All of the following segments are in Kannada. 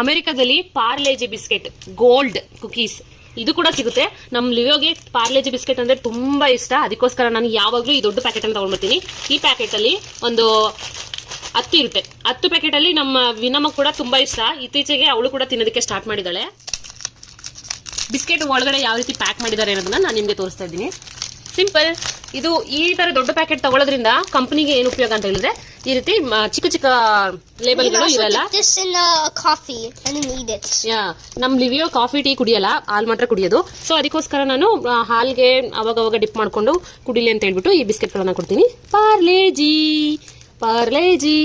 ಅಮೆರಿಕಾದಲ್ಲಿ ಪಾರ್ಲೇಜಿ ಬಿಸ್ಕೆಟ್ ಗೋಲ್ಡ್ ಕುಕೀಸ್ ಇದು ಕೂಡ ಸಿಗುತ್ತೆ. ನಮ್ಮ ಲಿಯೋಗೆ ಪಾರ್ಲೇಜಿ ಬಿಸ್ಕೆಟ್ ಅಂದ್ರೆ ತುಂಬಾ ಇಷ್ಟ. ಅದಕ್ಕೋಸ್ಕರ ನಾನು ಯಾವಾಗಲೂ ಈ ದೊಡ್ಡ ಪ್ಯಾಕೆಟ್ ಅನ್ನು ತಗೊಂಡ್ಬರ್ತೀನಿ. ಈ ಪ್ಯಾಕೆಟ್ ಅಲ್ಲಿ ಒಂದು 10 ಇರುತ್ತೆ. 10 ಪ್ಯಾಕೆಟ್ ಅಲ್ಲಿ ನಮ್ಮ ವಿನಮ್ಮ ಕೂಡ ತುಂಬಾ ಇಷ್ಟ. ಇತ್ತೀಚೆಗೆ ಅವಳು ಕೂಡ ತಿನ್ನೋದಕ್ಕೆ ಸ್ಟಾರ್ಟ್ ಮಾಡಿದಾಳೆ. ಬಿಸ್ಕೆಟ್ ಒಳಗಡೆ ಯಾವ ರೀತಿ ಪ್ಯಾಕ್ ಮಾಡಿದ್ದಾರೆ ಅನ್ನೋದನ್ನ ನಾನು ನಿಮ್ಗೆ ತೋರಿಸ್ತಾ ಇದ್ದೀನಿ. ಸಿಂಪಲ್. ಇದು ಈ ತರ ದೊಡ್ಡ ಪ್ಯಾಕೆಟ್ ತಗೊಳ್ಳೋದ್ರಿಂದ ಕಂಪನಿಗೆ ಏನು ಉಪಯೋಗ ಅಂತ ಹೇಳಿದ್ರೆ ಈ ರೀತಿ ಚಿಕ್ಕ ಚಿಕ್ಕ ಲೇಬಲ್ಗಳು ಇರಲ್ಲ. ನಮ್ ಲಿವಿಯೋ ಕಾಫಿ ಟೀ ಕುಡಿಯಲ್ಲ, ಹಾಲ್ ಮಾತ್ರ ಕುಡಿಯೋದು. ಸೊ ಅದಕ್ಕೋಸ್ಕರ ನಾನು ಹಾಲ್ಗೆ ಅವಾಗ ಡಿಪ್ ಮಾಡ್ಕೊಂಡು ಕುಡಿಲಿ ಅಂತ ಹೇಳ್ಬಿಟ್ಟು ಈ ಬಿಸ್ಕೆಟ್ ಗಳನ್ನ ಕೊಡ್ತೀನಿ. Parle-G Parle-G.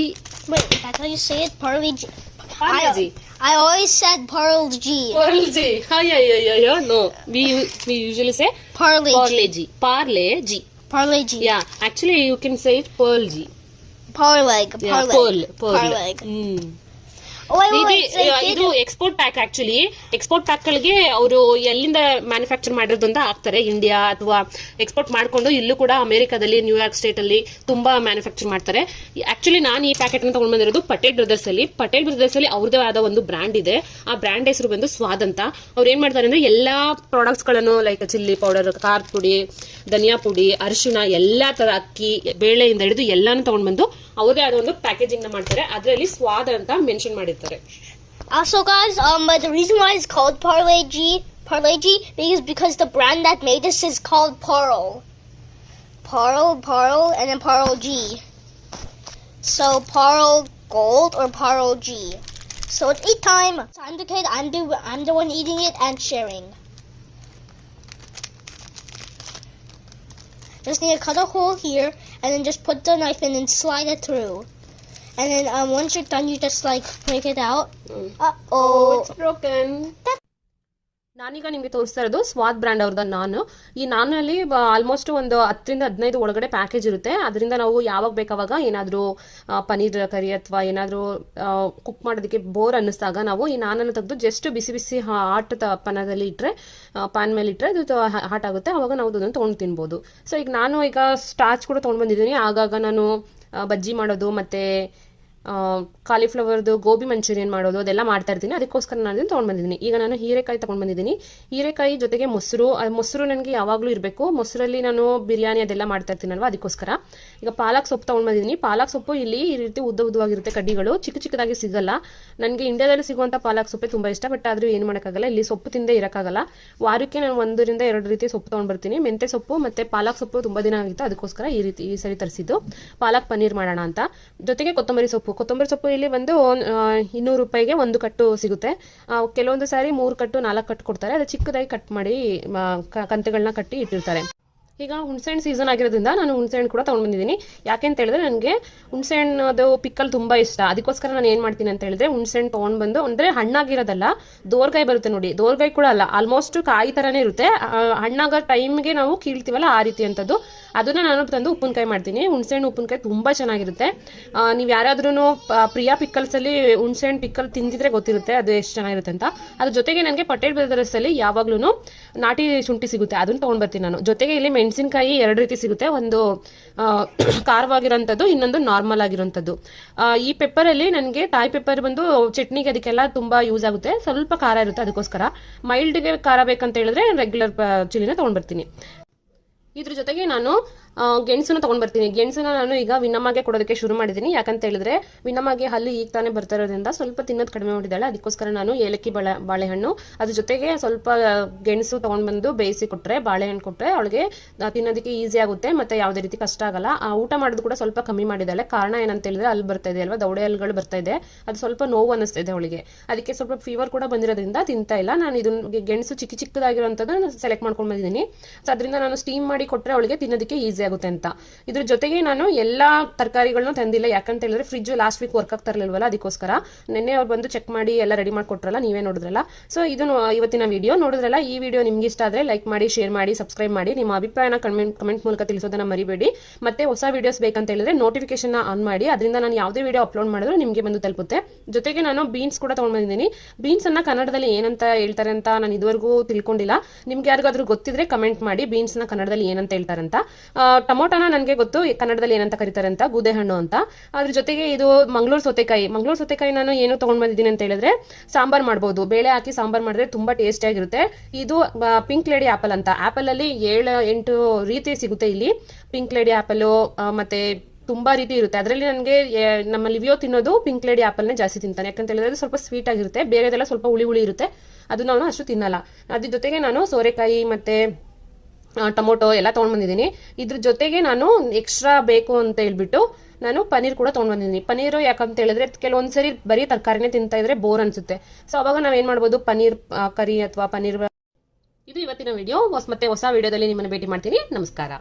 I always said Parle G. Parle G. Yeah. No. We usually say Parle G. Parle G. Parle G. Yeah. Actually, you can say it Parle G. Parle. Yeah, Parle. ಇದು export pack. Actually export pack ಗಳಿಗೆ ಅವರು ಎಲ್ಲಿಂದ ಮ್ಯಾನುಫ್ಯಾಕ್ಚರ್ ಮಾಡಿರೋದು ಅಂತ ಹಾಕ್ತಾರೆ. ಇಂಡಿಯಾ ಅಥವಾ ಎಕ್ಸ್ಪೋರ್ಟ್ ಮಾಡ್ಕೊಂಡು ಇಲ್ಲೂ ಕೂಡ ಅಮೆರಿಕಾದಲ್ಲಿ ನ್ಯೂಯಾರ್ಕ್ ಸ್ಟೇಟ್ ಅಲ್ಲಿ ತುಂಬಾ ಮ್ಯಾನುಫ್ಯಾಕ್ಚರ್ ಮಾಡ್ತಾರೆ. ಆಕ್ಚುಲಿ ನಾನು ಈ ಪ್ಯಾಕೆಟ್ ಅನ್ನು ತಗೊಂಡ್ ಬಂದಿರೋದು ಪಟೇಲ್ ಬ್ರದರ್ಸ್ ಅಲ್ಲಿ. ಪಟೇಲ್ ಬ್ರದರ್ಸ್ ಅಲ್ಲಿ ಅವ್ರದೇ ಆದ ಒಂದು ಬ್ರ್ಯಾಂಡ್ ಇದೆ. ಆ ಬ್ರ್ಯಾಂಡ್ ಹೆಸರು ಬಂದು ಸ್ವಾದ್ ಅಂತ. ಅವ್ರು ಏನ್ ಮಾಡ್ತಾರೆ ಅಂದ್ರೆ ಎಲ್ಲಾ ಪ್ರಾಡಕ್ಟ್ಸ್ ಗಳನ್ನು ಲೈಕ್ ಚಿಲ್ಲಿ ಪೌಡರ್, ಖಾರದ ಪುಡಿ, ಧನಿಯಾ ಪುಡಿ, ಅರಿಶಿಣ, ಎಲ್ಲಾ ತರ ಅಕ್ಕಿ ಬೇಳೆಯಿಂದ ಹಿಡಿದು ಎಲ್ಲಾನು ತಗೊಂಡ್ ಬಂದು ಅವರದೇ ಆದ ಒಂದು ಪ್ಯಾಕೇಜಿಂಗ್ ನ ಮಾಡ್ತಾರೆ. ಅದರಲ್ಲಿ ಸ್ವಾದ್ ಅಂತ ಮೆನ್ಷನ್ ಮಾಡಿರ್ತಾರೆ. Also guys, the reason why it's called Parle G is because the brand that made this is called Parle, and then Parle G. So Parle Gold or Parle G. So it's eat time. I'm the kid. I'm the one eating it and sharing. Just need to cut a hole here and then just put the knife in and slide it through. And then once you're done, you just like break it out. It's broken. ನಾನೀಗ ನಿಮ್ಗೆ ತೋರಿಸ್ತಾ ಇರೋದು ಸ್ವಾದ್ ಬ್ರ್ಯಾಂಡ್ ಅವ್ರದ ನಾನು. ಈ ನಾನಲ್ಲಿ ಆಲ್ಮೋಸ್ಟ್ ಒಂದು 10 ರಿಂದ 15 ಒಳಗಡೆ ಪ್ಯಾಕೇಜ್ ಇರುತ್ತೆ. ಅದರಿಂದ ನಾವು ಯಾವಾಗ ಬೇಕಾವಾಗ ಏನಾದ್ರೂ ಪನೀರ್ ಕರಿ ಅಥವಾ ಏನಾದ್ರೂ ಕುಕ್ ಮಾಡೋದಕ್ಕೆ ಬೋರ್ ಅನ್ನಿಸ್ದಾಗ ನಾವು ಈ ನಾನನ್ನು ತೆಗೆದು ಜಸ್ಟ್ ಬಿಸಿ ಹಾಟ್ ಪನ್ನದಲ್ಲಿ ಇಟ್ರೆ, ಪ್ಯಾನ್ ಮೇಲೆ ಇಟ್ರೆ ಅದು ಹಾಟ್ ಆಗುತ್ತೆ. ಅವಾಗ ನಾವು ಅದನ್ನು ತೊಗೊಂಡು ತಿನ್ಬೋದು. ಸೊ ಈಗ ನಾನು ಸ್ಟಾರ್ಚ್ ಕೂಡ ತೊಗೊಂಡು ಬಂದಿದ್ದೀನಿ. ಆಗಾಗ ನಾನು ಬಜ್ಜಿ ಮಾಡೋದು ಮತ್ತೆ ಕಾಲಿಫ್ಲವರ್ದು ಗೋಬಿ ಮಂಚೂರಿಯನ್ ಮಾಡೋದು ಅದೆಲ್ಲ ಮಾಡ್ತಾ ಇರ್ತೀನಿ. ಅದಕ್ಕೋಸ್ಕರ ನಾನು ಅದನ್ನು ತೊಗೊಂಡು ಬಂದಿದ್ದೀನಿ. ಈಗ ನಾನು ಹೀರೆಕಾಯಿ ತೊಗೊಂಡು ಬಂದಿದ್ದೀನಿ. ಹೀರೆಕಾಯಿ ಜೊತೆಗೆ ಮೊಸರು ನನಗೆ ಯಾವಾಗಲೂ ಇರಬೇಕು. ಮೊಸರಲ್ಲಿ ನಾನು ಬಿರಿಯಾನಿ ಅದೆಲ್ಲ ಮಾಡ್ತಾ ಇರ್ತೀನಲ್ವಾ, ಅದಕ್ಕೋಸ್ಕರ. ಈಗ ಪಾಲಕ್ ಸೊಪ್ಪು ತೊಗೊಂಡು ಬಂದಿದ್ದೀನಿ. ಪಾಲಕ್ ಸೊಪ್ಪು ಇಲ್ಲಿ ಈ ರೀತಿ ಉದ್ದವಾಗಿರುತ್ತೆ ಕಡ್ಡಿಗಳು, ಚಿಕ್ಕದಾಗಿ ಸಿಗಲ್ಲ. ನನಗೆ ಇಂಡಿಯಾದಲ್ಲಿ ಸಿಗುವಂಥ ಪಾಲಕ್ ಸೊಪ್ಪೆ ತುಂಬ ಇಷ್ಟ. ಬಟ್ ಆದರೂ ಏನು ಮಾಡೋಕ್ಕಾಗಲ್ಲ, ಇಲ್ಲಿ ಸೊಪ್ಪು ತಿಂದೇ ಇರೋಕ್ಕಾಗಲ್ಲ. ವಾರಕ್ಕೆ ನಾನು 1 ರಿಂದ 2 ರೀತಿ ಸೊಪ್ಪು ತೊಗೊಂಡು ಬರ್ತೀನಿ. ಮೆಂತೆ ಸೊಪ್ಪು ಮತ್ತೆ ಪಾಲಕ್ ಸೊಪ್ಪು ತುಂಬ ದಿನ ಆಗಿತ್ತು, ಅದಕ್ಕೋಸ್ಕರ ಈ ಸರಿ ತರಿಸಿದ್ದು. ಪಾಲಕ್ ಪನ್ನೀರ್ ಮಾಡೋಣ ಅಂತ. ಜೊತೆಗೆ ಕೊತ್ತಂಬರಿ ಸೊಪ್ಪು ಇಲ್ಲಿ ಒಂದು 200 ರೂಪಾಯಿಗೆ 1 ಕಟ್ಟು ಸಿಗುತ್ತೆ. ಕೆಲವೊಂದು ಸಾರಿ 3 ಕಟ್ಟು 4 ಕಟ್ಟು ಕೊಡ್ತಾರೆ. ಅದು ಚಿಕ್ಕದಾಗಿ ಕಟ್ ಮಾಡಿ ಕಂತೆಗಳನ್ನ ಕಟ್ಟಿ ಇಟ್ಟಿರ್ತಾರೆ. ಈಗ ಹುಣಸೆಹಣ್ಣು ಸೀಸನ್ ಆಗಿರೋದ್ರಿಂದ ನಾನು ಹುಣಸೆಹಣ್ಣು ಕೂಡ ತೊಗೊಂಡು ಬಂದಿದ್ದೀನಿ. ಯಾಕೆ ಅಂತ ಹೇಳಿದ್ರೆ ನನಗೆ ಹುಣಸೆಹಣ್ಣದು ಪಿಕ್ಕಲ್ ತುಂಬಾ ಇಷ್ಟ. ಅದಕ್ಕೋಸ್ಕರ ನಾನು ಏನು ಮಾಡ್ತೀನಿ ಅಂತ ಹೇಳಿದ್ರೆ ಹುಣಸೆಹಣ್ಣು ತೊಗೊಂಡು ಬಂದು, ಅಂದರೆ ಹಣ್ಣಾಗಿರೋದಲ್ಲ, ದೋರ್ಗಾಯಿ ಬರುತ್ತೆ ನೋಡಿ, ದೋರ್ಗಾಯಿ ಕೂಡ ಅಲ್ಲ, ಆಲ್ಮೋಸ್ಟ್ ಕಾಯಿ ಥರನೇ ಇರುತ್ತೆ. ಹಣ್ಣಾಗೋ ಟೈಮ್ಗೆ ನಾವು ಕೀಳ್ತೀವಲ್ಲ ಆ ರೀತಿ ಅಂತದ್ದು, ಅದನ್ನ ನಾನು ತಂದು ಉಪ್ಪಿನಕಾಯಿ ಮಾಡ್ತೀನಿ. ಹುಣಸೆಹಣ್ಣು ಉಪ್ಪಿನಕಾಯಿ ತುಂಬಾ ಚೆನ್ನಾಗಿರುತ್ತೆ. ನೀವು ಯಾರಾದ್ರೂ ಪ್ರಿಯಾ ಪಿಕ್ಕಲ್ಸ್ ಅಲ್ಲಿ ಹುಣಸೆಹಣ್ಣು ಪಿಕ್ಕಲ್ ತಿಂದಿದ್ರೆ ಗೊತ್ತಿರುತ್ತೆ ಅದು ಎಷ್ಟು ಚೆನ್ನಾಗಿರುತ್ತೆ ಅಂತ. ಅದ್ರ ಜೊತೆಗೆ ನನಗೆ ಪಟೇಲ್ ಬ್ರದರ್ಸ್ ಅಲ್ಲಿ ಯಾವಾಗ್ಲೂ ನಾಟಿ ಶುಂಠಿ ಸಿಗುತ್ತೆ, ಅದನ್ನ ತೊಗೊಂಡು ಬರ್ತೀನಿ ನಾನು. ಜೊತೆಗೆ ಇಲ್ಲಿ ಮೆಣಸಿನಕಾಯಿ 2 ರೀತಿ ಸಿಗುತ್ತೆ. ಒಂದು ಖಾರವಾಗಿರೋಂಥದ್ದು, ಇನ್ನೊಂದು ನಾರ್ಮಲ್ ಆಗಿರೋಂಥದ್ದು. ಈ ಪೆಪ್ಪರ್ ಅಲ್ಲಿ ನನಗೆ ಥಾಯ್ ಪೆಪ್ಪರ್ ಬಂದು ಚಟ್ನಿಗೆ ಅದಕ್ಕೆಲ್ಲ ತುಂಬಾ ಯೂಸ್ ಆಗುತ್ತೆ. ಸ್ವಲ್ಪ ಖಾರ ಇರುತ್ತೆ, ಅದಕ್ಕೋಸ್ಕರ. ಮೈಲ್ಡ್ಗೆ ಖಾರ ಬೇಕಂತ ಹೇಳಿದ್ರೆ ರೆಗ್ಯುಲರ್ ಚಿಲ್ಲಿನ ತೊಗೊಂಡು ಬರ್ತೀನಿ. ಇದ್ರ ಜೊತೆಗೆ ನಾನು ಗೆಣಸನ್ನು ತೊಗೊಂಡು ಬರ್ತೀನಿ. ಗೆಣಸನ್ನ ನಾನು ಈಗ ವಿನಮ್ಮಗೆ ಕೊಡೋದಕ್ಕೆ ಶುರು ಮಾಡಿದ್ದೀನಿ. ಯಾಕಂತ ಹೇಳಿದ್ರೆ ವಿನಮ್ಮಗೆ ಹಲ್ಲು ಈಗ ತಾನೇ ಬರ್ತಾ ಇರೋದ್ರಿಂದ ಸ್ವಲ್ಪ ತಿನ್ನೋದು ಕಡಿಮೆ ಮಾಡಿದ್ದಾಳೆ. ಅದಕ್ಕೋಸ್ಕರ ನಾನು ಏಲಕ್ಕಿ ಬಾಳೆಹಣ್ಣು ಅದ್ರ ಜೊತೆಗೆ ಸ್ವಲ್ಪ ಗೆಣಸು ತೊಗೊಂಡು ಬಂದು ಬೇಯಿಸಿ ಕೊಟ್ಟರೆ, ಬಾಳೆಹಣ್ಣು ಕೊಟ್ಟರೆ ಅವಳಿಗೆ ತಿನ್ನೋದಕ್ಕೆ ಈಸಿ ಆಗುತ್ತೆ, ಮತ್ತೆ ಯಾವುದೇ ರೀತಿ ಕಷ್ಟ ಆಗಲ್ಲ. ಊಟ ಮಾಡೋದು ಕೂಡ ಸ್ವಲ್ಪ ಕಮ್ಮಿ ಮಾಡಿದ್ದಾಳೆ. ಕಾರಣ ಏನಂತ ಹೇಳಿದ್ರೆ ಅಲ್ಲಿ ಬರ್ತಾ ಇದೆ ಅಲ್ವಾ, ದೌಡೆ ಹಲ್ಲುಗಳು ಬರ್ತಾ ಇದೆ, ಅದು ಸ್ವಲ್ಪ ನೋವು ಅನ್ನಿಸ್ತಾ ಇದೆ ಅವಳಿಗೆ. ಅದಕ್ಕೆ ಸ್ವಲ್ಪ ಫೀವರ್ ಕೂಡ ಬಂದಿರೋದ್ರಿಂದ ತಿಂತಾ ಇಲ್ಲ. ನಾನು ಇದನ್ನ ಗೆಣಸು ಚಿಕ್ಕದಾಗಿರೋಂಥದ್ದು ಸೆಲೆಕ್ಟ್ ಮಾಡ್ಕೊಂಡು ಬಂದಿದ್ದೀನಿ. ಸೊ ಅದರಿಂದ ನಾನು ಸ್ಟೀಮ್ ಮಾಡಿ ಕೊಟ್ಟರೆ ಅವಳಿಗೆ ತಿನ್ನೋದಕ್ಕೆ ಈಸಿ ಆಗುತ್ತೆ ಅಂತ. ಇದ್ರ ಜೊತೆಗೆ ನಾನು ಎಲ್ಲಾ ತರಕಾರಿಗಳನ್ನ ತಂದಿಲ್ಲ. ಯಾಕಂತ ಹೇಳಿದ್ರೆ ಫ್ರಿಜ್ ಲಾಸ್ಟ್ ವೀಕ್ ವರ್ಕ್ ಆಗ್ತಾ ಇರಲಿಲ್ವಲ್ಲ, ಅದಕ್ಕೋಸ್ಕರ. ನಿನ್ನೆ ಅವ್ರು ಬಂದು ಚೆಕ್ ಮಾಡಿ ಎಲ್ಲ ರೆಡಿ ಮಾಡಿ ಕೊಟ್ರಲ್ಲ, ನೀವೇ ನೋಡಿದ್ರಲ್ಲ. ಸೊ ಇದು ಇವತ್ತಿನ ವಿಡಿಯೋ ನೋಡಿದ್ರಲ್ಲ. ಈ ವಿಡಿಯೋ ನಿಮ್ಗೆ ಇಷ್ಟ ಆದ್ರೆ ಲೈಕ್ ಮಾಡಿ, ಶೇರ್ ಮಾಡಿ, ಸಬ್ಸ್ಕ್ರೈಬ್ ಮಾಡಿ. ನಿಮ್ಮ ಅಭಿಪ್ರಾಯನ ಕಮೆಂಟ್ ಮೂಲಕ ತಿಳಿಸೋದನ್ನ ಮರಿಬೇಡಿ. ಮತ್ತೆ ಹೊಸ ವಿಡಿಯೋಸ್ ಬೇಕಂತ ಹೇಳಿದ್ರೆ ನೋಟಿಫಿಕೇಶನ್ ಆನ್ ಮಾಡಿ, ಅದರಿಂದ ನಾನು ಯಾವುದೇ ವಿಡಿಯೋ ಅಪ್ಲೋಡ್ ಮಾಡಿದ್ರು ನಿಮಗೆ ಬಂದು ತಲುಪುತ್ತೆ. ಜೊತೆಗೆ ನಾನು ಬೀನ್ಸ್ ಕೂಡ ತಗೊಂಡ್ ಬಂದಿದ್ದೀನಿ. ಬೀನ್ಸ್ ಅನ್ನ ಕನ್ನಡದಲ್ಲಿ ಏನಂತ ಹೇಳ್ತಾರೆ ಅಂತ ನಾನು ಇದುವರೆಗೂ ತಿಳ್ಕೊಂಡಿಲ್ಲ. ನಿಮ್ಗೆ ಯಾರಿಗಾದ್ರೂ ಗೊತ್ತಿದ್ರೆ ಕಮೆಂಟ್ ಮಾಡಿ, ಬೀನ್ಸ್ ನ ಕನ್ನಡದಲ್ಲಿ ಏನಂತ ಹೇಳ್ತಾರಂತ. ಟೊಮೊಟೊನ ನನಗೆ ಗೊತ್ತು ಕನ್ನಡದಲ್ಲಿ ಏನಂತ ಕರೀತಾರೆ ಅಂತ, ಗೂದೆ ಹಣ್ಣು ಅಂತ. ಅದ್ರ ಜೊತೆಗೆ ಇದು ಮಂಗಳೂರು ಸೌತೆಕಾಯಿ ನಾನು ಏನು ತಗೊಂಡ್ ಬಂದಿದ್ದೀನಿ ಅಂತ ಹೇಳಿದ್ರೆ ಸಾಂಬಾರ್ ಮಾಡ್ಬೋದು, ಬೇಳೆ ಹಾಕಿ ಸಾಂಬಾರ್ ಮಾಡಿದ್ರೆ ತುಂಬಾ ಟೇಸ್ಟಿ ಆಗಿರುತ್ತೆ. ಇದು ಪಿಂಕ್ ಲೇಡಿ ಆಪಲ್ ಅಂತ, ಆಪಲ್ ಅಲ್ಲಿ 7-8 ರೀತಿ ಸಿಗುತ್ತೆ ಇಲ್ಲಿ. ಪಿಂಕ್ ಲೇಡಿ ಆಪಲ್ ಮತ್ತೆ ತುಂಬಾ ರೀತಿ ಇರುತ್ತೆ. ಅದರಲ್ಲಿ ನನಗೆ ನಮ್ಮ ಲಿವಿಯೋ ತಿನ್ನೋದು ಪಿಂಕ್ ಲೇಡಿ ಆಪಲ್ನೇ ಜಾಸ್ತಿ ತಿಂತಾನೆ, ಯಾಕಂತ ಹೇಳಿದ್ರೆ ಸ್ವಲ್ಪ ಸ್ವೀಟ್ ಆಗಿರುತ್ತೆ, ಬೇರೆದೆಲ್ಲ ಸ್ವಲ್ಪ ಹುಳಿ ಇರುತ್ತೆ, ಅದನ್ನ ಅವನು ಅಷ್ಟು ತಿನ್ನಲ್ಲ. ಅದ್ರ ಜೊತೆಗೆ ನಾನು ಸೋರೆಕಾಯಿ ಮತ್ತೆ ಟೊಮೊಟೊ ಎಲ್ಲ ತೊಗೊಂಡ್ ಬಂದಿದ್ದೀನಿ. ಇದ್ರ ಜೊತೆಗೆ ನಾನು ಎಕ್ಸ್ಟ್ರಾ ಬೇಕು ಅಂತ ಹೇಳ್ಬಿಟ್ಟು ನಾನು ಪನ್ನೀರ್ ಕೂಡ ತೊಗೊಂಡ್ ಬಂದಿದ್ದೀನಿ. ಪನ್ನೀರು ಯಾಕಂತ ಹೇಳಿದ್ರೆ ಕೆಲವೊಂದ್ಸರಿ ಬರೀ ತರಕಾರಿನೇ ತಿಂತಾ ಇದ್ರೆ ಬೋರ್ ಅನ್ಸುತ್ತೆ. ಸೊ ಅವಾಗ ನಾವೇನ್ ಮಾಡ್ಬೋದು, ಪನ್ನೀರ್ ಕರಿ ಅಥವಾ ಪನ್ನೀರ್. ಇದು ಇವತ್ತಿನ ವಿಡಿಯೋ. ಮತ್ತೆ ಹೊಸ ವಿಡಿಯೋದಲ್ಲಿ ನಿಮ್ಮನ್ನು ಭೇಟಿ ಮಾಡ್ತೀನಿ. ನಮಸ್ಕಾರ.